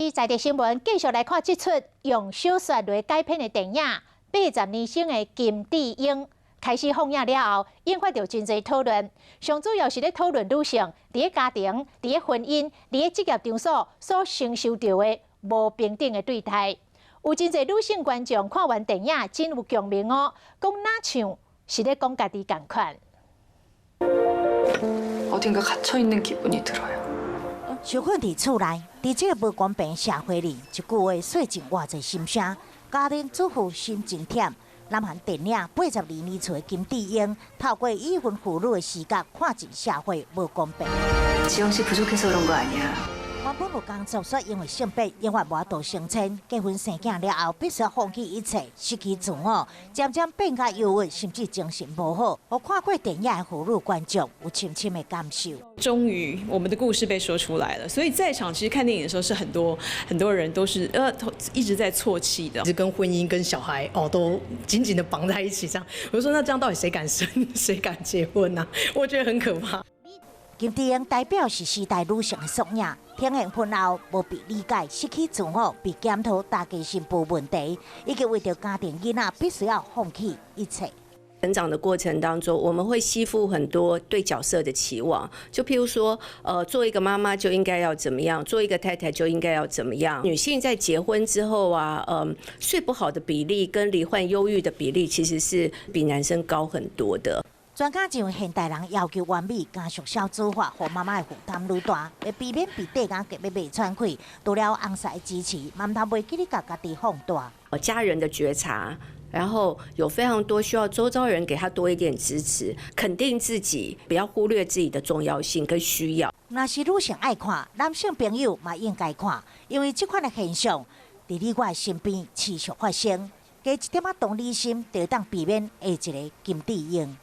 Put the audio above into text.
日在地新闻继续来看这出用小说来改编的电影《80年生的金智英》。开始放映了后，引发着真侪讨论。上主要是咧讨论女性伫家庭、伫婚姻、伫职业场所承受到的无平等的对待。有真侪女性观众看完电影真有共鸣哦，讲哪像是咧讲家己同款。 어딘가 갇혀 있는 기분이 들어요. 受困伫厝内，伫这个无公平社会里，一句话说尽偌济心声。家庭主妇心真忝。南韩电影82年出的金智英，透过已婚妇女的视角，看尽社会无公平。 지영 씨 부족해서 그런 거 아니야. 原本有工作，却因为性别因为无法度升迁，结婚生囝了后，必须要放弃一切，失去自我，渐渐变甲忧郁，甚至精神无好。我看过电影的妇女观众有深深的感受。终于，我们的故事被说出来了。所以在场其实看电影的时候，是很多人都是一直在啜泣的，是跟婚姻跟小孩都紧紧的绑在一起这样。我就说那这样到底谁敢生，谁敢结婚呢？我觉得很可怕。 金智英代表是时代女性的缩影，挺现婚后无被理解、失去自我、被检讨大家心部问题，以及为着家庭囡仔必须要放弃一切。成长的过程当中，我们会吸附很多对角色的期望，就譬如说，做一个妈妈就应该要怎么样，做一个太太就应该要怎么样。女性在结婚之后啊，睡不好的比例跟罹患忧郁的比例，其实是比男生高很多的。 专家认为，现代人要求完美，家属小组化，让妈妈的负担愈大，会避免被地家隔要袂喘气。除了红色的支持，嘛唔通袂记你家己放大。家人的觉察，然后有非常多需要周遭人给他多一点支持，肯定自己，不要忽略自己的重要性跟需要。若是女性爱看，男性朋友嘛应该看，因为这款的现象伫你我的身边持续发生。加一点仔同理心，就当避免下一个金智英。